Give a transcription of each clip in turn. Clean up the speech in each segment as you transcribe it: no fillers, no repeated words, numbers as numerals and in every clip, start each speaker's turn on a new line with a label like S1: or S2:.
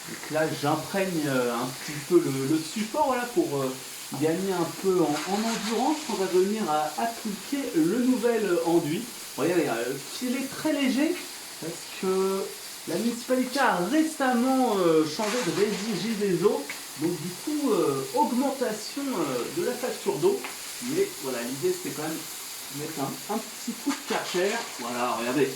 S1: Donc là, j'imprègne un petit peu le support voilà, pour gagner un peu en endurance. On va venir à appliquer le nouvel enduit. Regardez, filet très léger parce que la municipalité a récemment changé de régie des eaux. Donc du coup, augmentation de la facture d'eau. Mais voilà, l'idée c'était quand même de mettre un petit coup de karcher. Voilà, regardez,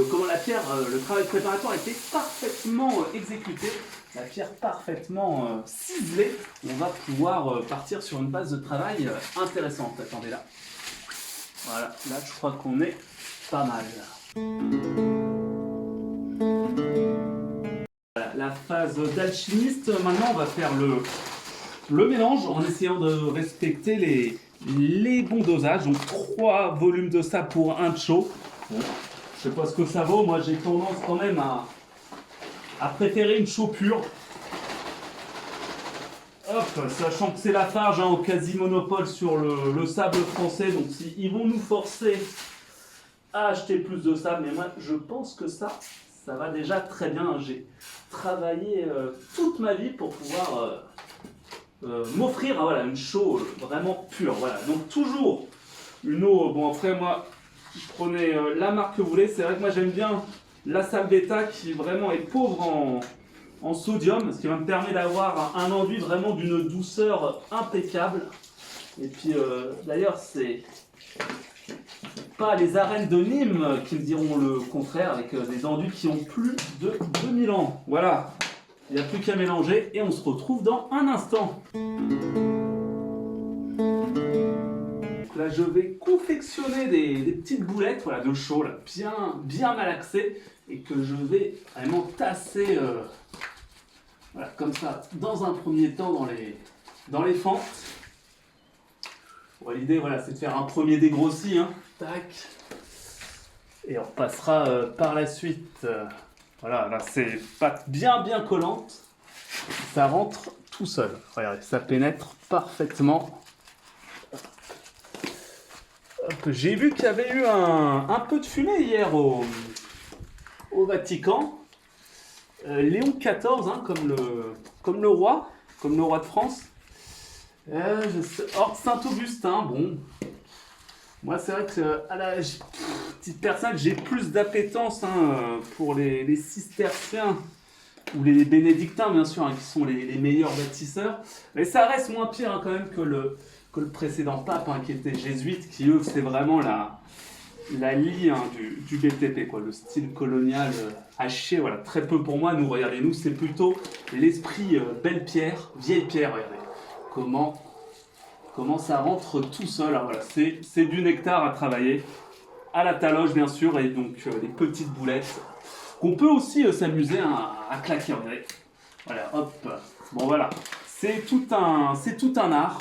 S1: comment la pierre, le travail préparatoire a été parfaitement exécuté. La pierre parfaitement ciselée. On va pouvoir partir sur une base de travail intéressante. Attendez là. Voilà, là je crois qu'on est pas mal. Voilà, la phase d'alchimiste, maintenant on va faire le mélange en essayant de respecter les bons dosages. Donc 3 volumes de ça pour un cho. Bon, je sais pas ce que ça vaut, moi j'ai tendance quand même à préférer une chaux pure. Hop, sachant que c'est la Farge au quasi-monopole sur le sable français, donc si ils vont nous forcer à acheter plus de sable, mais moi je pense que ça va déjà très bien. J'ai travaillé toute ma vie pour pouvoir m'offrir voilà, une chaux vraiment pure. Voilà. Donc toujours une eau, bon après moi je prenais la marque que vous voulez, c'est vrai que moi j'aime bien la Salvetta qui vraiment est pauvre en sodium, ce qui va me permettre d'avoir un enduit vraiment d'une douceur impeccable. Et puis d'ailleurs c'est pas les arènes de Nîmes qui me diront le contraire, avec des enduits qui ont plus de 2000 ans. Voilà, il n'y a plus qu'à mélanger et on se retrouve dans un instant. Donc là je vais confectionner des petites boulettes voilà, de chaux là, bien malaxées et que je vais vraiment tasser voilà, comme ça dans un premier temps dans les fentes. Bon, l'idée voilà, c'est de faire un premier dégrossi. Hein. Tac. Et on repassera par la suite. Voilà, là c'est pâte bien collante. Ça rentre tout seul. Regardez, ça pénètre parfaitement. J'ai vu qu'il y avait eu un peu de fumée hier au Vatican. Léon XIV, hein, comme le roi de France. Or Saint-Augustin, bon. Moi, c'est vrai que, petite personne, j'ai plus d'appétence hein, pour les cisterciens ou les bénédictins, bien sûr, hein, qui sont les meilleurs bâtisseurs. Mais ça reste moins pire hein, quand même que le précédent pape, hein, qui était jésuite, qui eux, c'est vraiment la lie hein, du BTP, quoi, le style colonial haché, voilà, très peu pour moi. Nous, regardez, nous, c'est plutôt l'esprit belle pierre, vieille pierre, regardez. Comment ça rentre tout seul. Alors voilà, c'est du nectar à travailler, à la taloche bien sûr, et donc les petites boulettes qu'on peut aussi s'amuser hein, à claquer. Regardez. Voilà, hop. Bon voilà, c'est tout un art.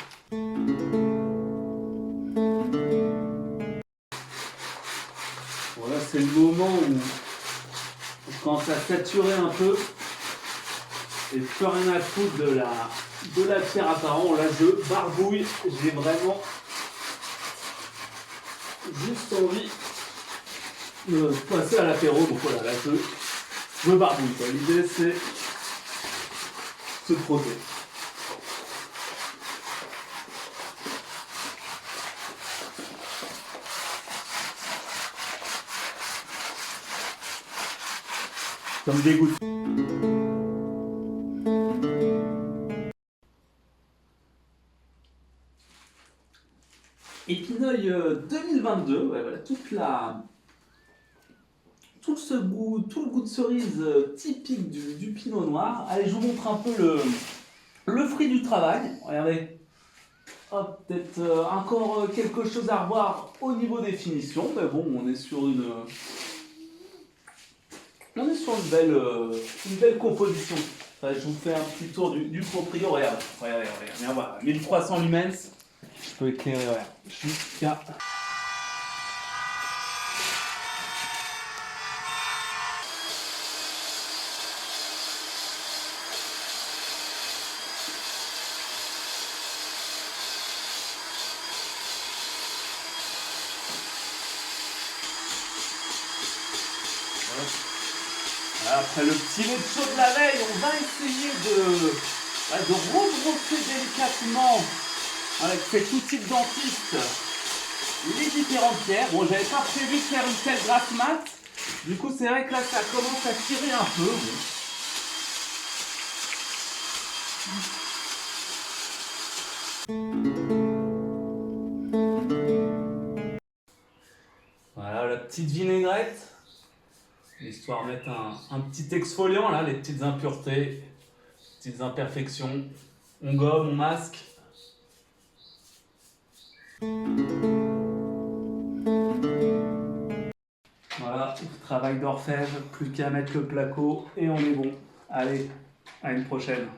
S1: Voilà, c'est le moment où je commence à saturer un peu et plus rien à foutre de la pierre apparente. Là, je barbouille. J'ai vraiment juste envie de passer à l'apéro. Donc voilà, là, je barbouille. L'idée, c'est se frotter. Comme des gouttes. Épineuil 2022, ouais, voilà, tout le goût de cerise typique du pinot noir. Allez, je vous montre un peu le fruit du travail. Regardez, hop, peut-être encore quelque chose à revoir au niveau des finitions, mais bon, on est sur une belle composition. Enfin, je vous fais un petit tour du proprio. Regardez, viens voir, 1300 lumens. Je peux éclairer jusqu'à... Voilà, après le petit lait chaud de la veille, on va essayer de rebrosser délicatement avec cet outil de dentiste les différentes pierres. Bon, j'avais pas prévu de faire une telle grasse mat. Du coup, c'est vrai que là, ça commence à tirer un peu. Voilà la petite vinaigrette. Histoire de mettre un petit exfoliant, là, les petites impuretés, petites imperfections. On gomme, on masque. Voilà, travail d'orfèvre, plus qu'à mettre le placo et on est bon. Allez, à une prochaine.